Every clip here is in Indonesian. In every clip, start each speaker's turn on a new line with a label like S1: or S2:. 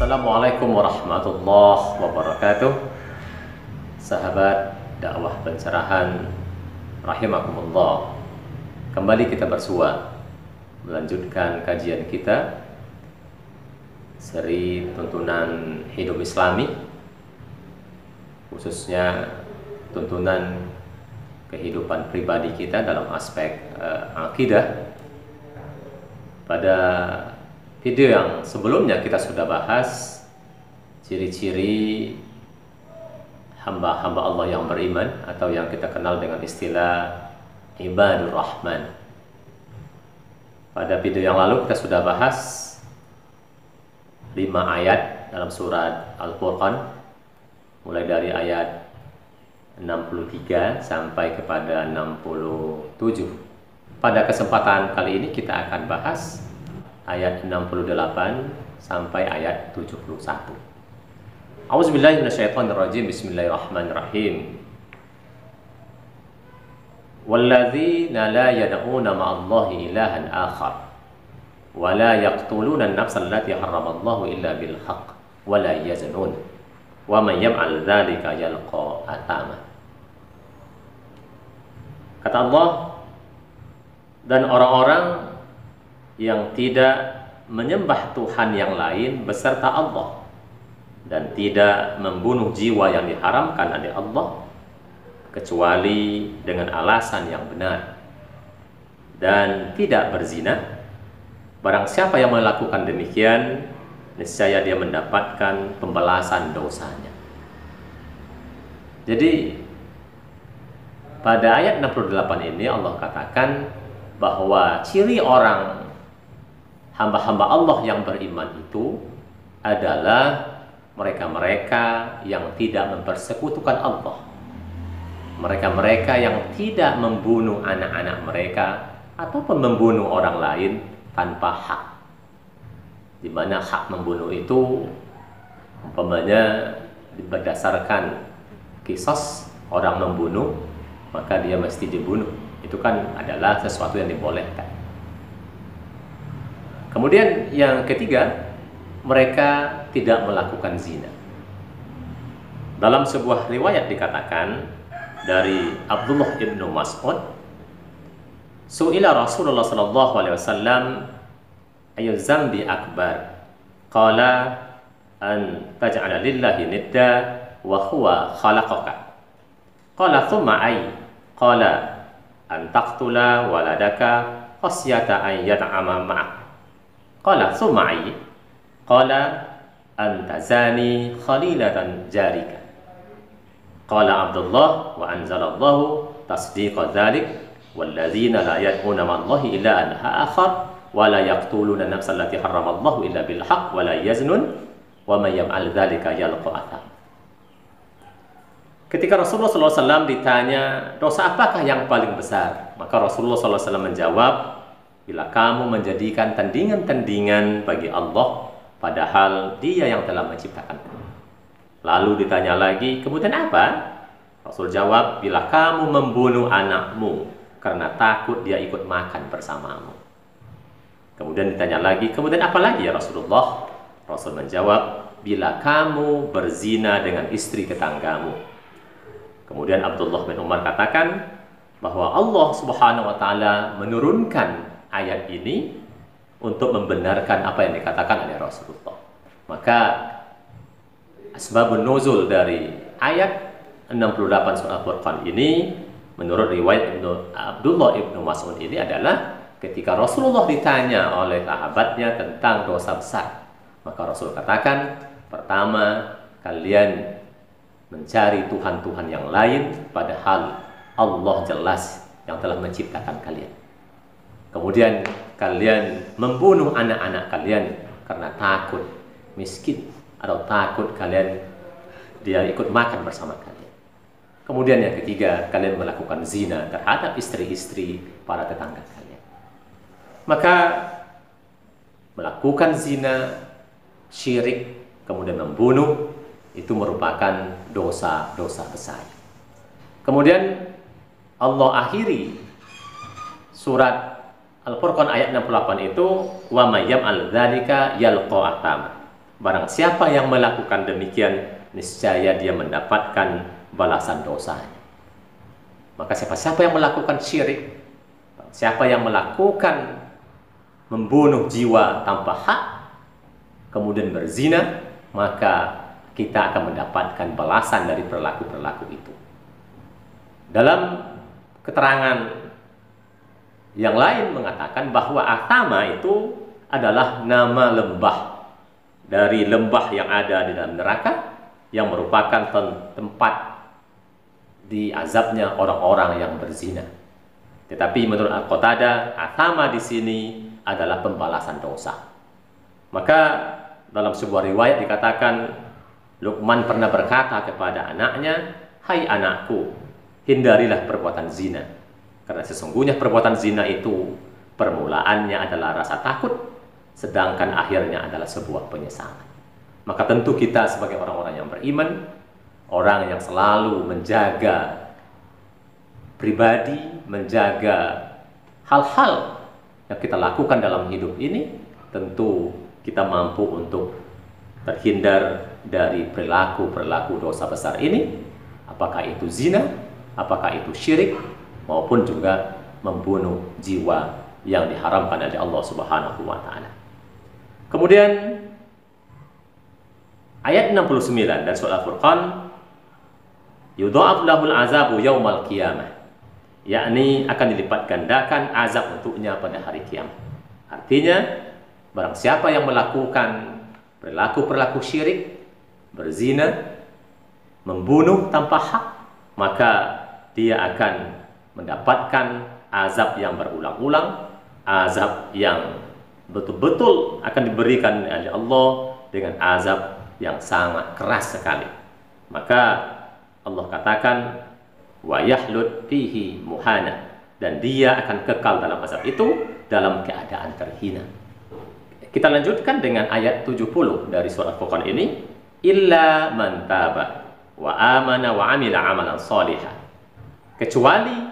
S1: Assalamualaikum warahmatullahi wabarakatuh. Sahabat dakwah pencerahan rahimakumullah. Kembali kita bersua melanjutkan kajian kita seri tuntunan hidup Islami, khususnya tuntunan kehidupan pribadi kita dalam aspek akidah. Pada video yang sebelumnya kita sudah bahas ciri-ciri hamba-hamba Allah yang beriman atau yang kita kenal dengan istilah ibadur rahman. Pada video yang lalu kita sudah bahas 5 ayat dalam surat Al-Furqan, mulai dari ayat 63 sampai kepada 67. Pada kesempatan kali ini kita akan bahas ayat 68 sampai ayat 71. A'udzubillahi minasyaitonirrajim. Bismillahirrahmanirrahim. Walladzina la yad'una ma'allahi ilahan akhar wa la yaqtuluna an-nafsa allati harramallahu illa bil haqq wa la yaznun wa man yaf'al dzalika yalqa athama. Kata Allah, dan orang-orang yang tidak menyembah Tuhan yang lain beserta Allah dan tidak membunuh jiwa yang diharamkan oleh Allah kecuali dengan alasan yang benar dan tidak berzina, barang siapa yang melakukan demikian niscaya dia mendapatkan pembalasan dosanya. Jadi pada ayat 68 ini Allah katakan bahwa ciri orang hamba-hamba Allah yang beriman itu adalah mereka-mereka yang tidak mempersekutukan Allah, mereka-mereka yang tidak membunuh anak-anak mereka ataupun membunuh orang lain tanpa hak. Di mana hak membunuh itu umpamanya berdasarkan kisos, orang membunuh maka dia mesti dibunuh, itu kan adalah sesuatu yang dibolehkan. Kemudian yang ketiga, mereka tidak melakukan zina. Dalam sebuah riwayat dikatakan dari Abdullah ibnu Mas'ud, su'ila Rasulullah sallallahu alaihi wasallam ayu zambi akbar, qala an taj'ala lillahi nidda wa huwa khalaqaka, qala thumma ay, qala an taqtula waladaka khasyata an yat'ama ma'ak, qala thumma ay, qala an tazani khalilatan jarika, qala Abdullah wa anzalallahu tasdiqa dzalik walladzina la yad'una ma'allahi illa ilaha akhar wa la yaqtuluna an-nafsa allati harramallahu illa bil haqq wa la yaznun wa may yaf'al dzalika yalqa atham. Ketika Rasulullah SAW ditanya dosa apakah yang paling besar, maka Rasulullah SAW menjawab, bila kamu menjadikan tandingan-tandingan bagi Allah padahal Dia yang telah menciptakan. Lalu ditanya lagi, kemudian apa? Rasul jawab, bila kamu membunuh anakmu karena takut dia ikut makan bersamamu. Kemudian ditanya lagi, kemudian apa lagi ya Rasulullah? Rasul menjawab, bila kamu berzina dengan istri tetanggamu. Kemudian Abdullah bin Umar katakan bahwa Allah Subhanahu wa taala menurunkan ayat ini untuk membenarkan apa yang dikatakan oleh Rasulullah. Maka asbabun nuzul dari ayat 68 surah Al-Furqan ini menurut riwayat Abdullah ibnu Mas'ud ini adalah ketika Rasulullah ditanya oleh sahabatnya tentang dosa besar, maka Rasul katakan, pertama, kalian mencari Tuhan-Tuhan yang lain padahal Allah jelas yang telah menciptakan kalian. Kemudian kalian membunuh anak-anak kalian karena takut miskin atau takut dia ikut makan bersama kalian. Kemudian yang ketiga, kalian melakukan zina terhadap istri-istri para tetangga kalian. Maka melakukan zina, syirik, kemudian membunuh, itu merupakan dosa-dosa besar. Kemudian Allah akhiri surat Al-Furqan ayat 68 itu, wa may yaf'al dzalika yalqa athama. barang siapa yang melakukan demikian, niscaya dia mendapatkan balasan dosanya. Maka siapa-siapa yang melakukan syirik, siapa yang melakukan membunuh jiwa tanpa hak, kemudian berzina, maka kita akan mendapatkan balasan dari perilaku-perilaku itu. Dalam keterangan yang lain mengatakan bahwa Athama itu adalah nama lembah dari lembah yang ada di dalam neraka, yang merupakan tempat diazabnya orang-orang yang berzina. Tetapi menurut Al-Qatadah, Athama di sini adalah pembalasan dosa. Maka dalam sebuah riwayat dikatakan, Luqman pernah berkata kepada anaknya, "Hai anakku, hindarilah perbuatan zina. Karena sesungguhnya perbuatan zina itu permulaannya adalah rasa takut, sedangkan akhirnya adalah sebuah penyesalan." Maka tentu kita sebagai orang-orang yang beriman, orang yang selalu menjaga pribadi, menjaga hal-hal yang kita lakukan dalam hidup ini, tentu kita mampu untuk terhindar dari perilaku-perilaku dosa besar ini, apakah itu zina, apakah itu syirik, maupun juga membunuh jiwa yang diharamkan oleh Allah Subhanahu wa Ta'ala. Kemudian ayat 69 dan surah Al-Furqan, yudha'af lahul azabu yaumal qiyamah, yakni akan dilipat gandakan azab untuknya pada hari kiamat. Artinya, barang siapa yang melakukan perilaku-perilaku syirik, berzina, membunuh tanpa hak, maka dia akan mendapatkan azab yang berulang-ulang, azab yang betul-betul akan diberikan oleh Allah dengan azab yang sangat keras sekali. Maka Allah katakan, wa yahlud fihi muhana, dan dia akan kekal dalam azab itu dalam keadaan terhina. Kita lanjutkan dengan ayat 70 dari surah Al-Furqan ini, illa man taba wa amana wa amila amalan salihah, kecuali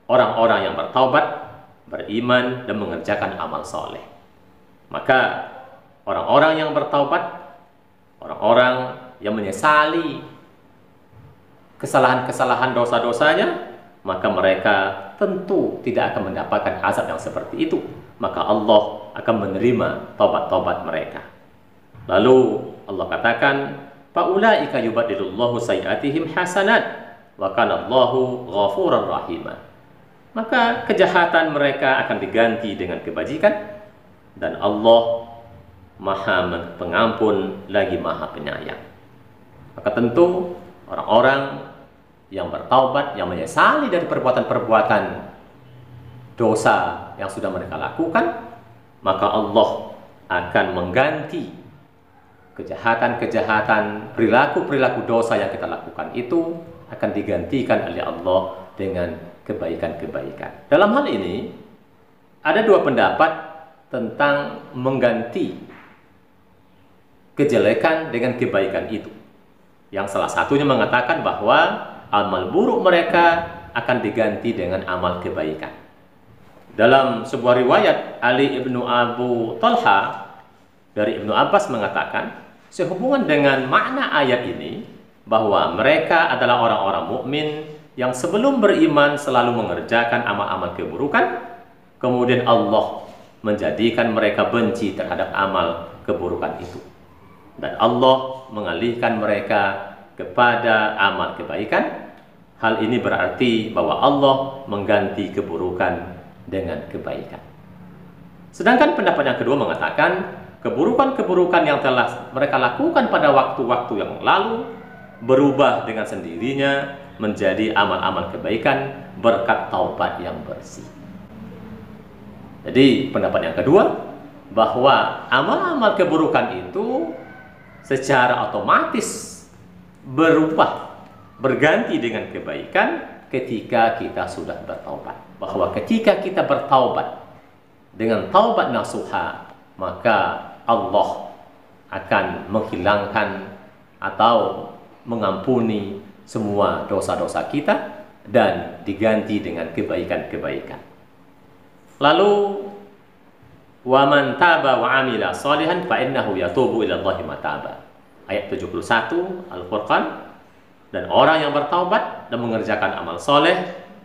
S1: orang-orang yang bertaubat, beriman dan mengerjakan amal soleh. Maka orang-orang yang bertaubat, orang-orang yang menyesali kesalahan-kesalahan dosa-dosanya, maka mereka tentu tidak akan mendapatkan azab yang seperti itu. Maka Allah akan menerima taubat-taubat mereka. Lalu Allah katakan, faulaika yubaddilullahu sayyi'atihim hasanat wa kana Allahu ghafurar rahima. Maka kejahatan mereka akan diganti dengan kebajikan, dan Allah Maha Pengampun lagi Maha Penyayang. Maka tentu orang-orang yang bertaubat, yang menyesali dari perbuatan-perbuatan dosa yang sudah mereka lakukan, maka Allah akan mengganti kejahatan-kejahatan, perilaku-perilaku dosa yang kita lakukan itu akan digantikan oleh Allah dengan kebaikan-kebaikan. Dalam hal ini ada dua pendapat tentang mengganti kejelekan dengan kebaikan itu. Yang salah satunya mengatakan bahwa amal buruk mereka akan diganti dengan amal kebaikan. Dalam sebuah riwayat, Ali ibnu Abu Talha dari Ibnu Abbas mengatakan, sehubungan dengan makna ayat ini, bahwa mereka adalah orang-orang mukmin yang sebelum beriman selalu mengerjakan amal-amal keburukan, kemudian Allah menjadikan mereka benci terhadap amal keburukan itu, dan Allah mengalihkan mereka kepada amal kebaikan. Hal ini berarti bahwa Allah mengganti keburukan dengan kebaikan. Sedangkan pendapat yang kedua mengatakan, keburukan-keburukan yang telah mereka lakukan pada waktu-waktu yang lalu berubah dengan sendirinya menjadi amal-amal kebaikan berkat taubat yang bersih. Jadi pendapat yang kedua, bahwa amal-amal keburukan itu secara otomatis berubah, berganti dengan kebaikan ketika kita sudah bertaubat. Bahwa ketika kita bertaubat dengan taubat nasuha, maka Allah akan menghilangkan atau mengampuni semua dosa-dosa kita dan diganti dengan kebaikan-kebaikan. Lalu wa man taba wa amila shalihan fa innahu yatubu ila Allahi mataba. Ayat 71 Al-Furqan. Dan orang yang bertaubat dan mengerjakan amal soleh,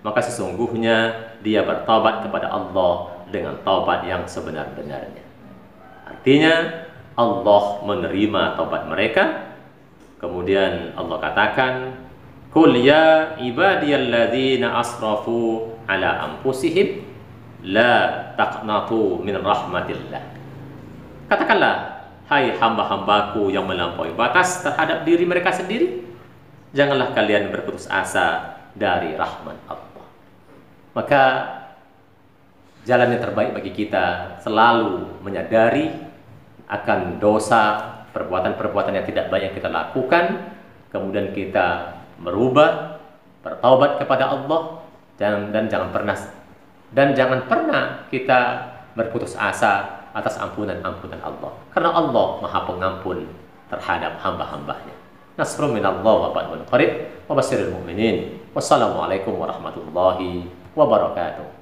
S1: maka sesungguhnya dia bertaubat kepada Allah dengan taubat yang sebenar-benarnya. Artinya Allah menerima taubat mereka. Kemudian Allah katakan, "Qul ya ibadiyalladzina asrafu ala anfusihim la taqnatu min rahmatillah." Katakanlah, hai hamba-hambaku yang melampaui batas terhadap diri mereka sendiri, janganlah kalian berputus asa dari rahmat Allah. Maka jalan yang terbaik bagi kita selalu menyadari akan dosa, perbuatan-perbuatan yang tidak baik yang kita lakukan, kemudian kita merubah, bertaubat kepada Allah, dan jangan pernah kita berputus asa atas ampunan Allah, karena Allah Maha Pengampun terhadap hamba-hambanya. Nasrun minallah wa fathun qarib wa basyiril mu'minin. Wassalamualaikum warahmatullahi wabarakatuh.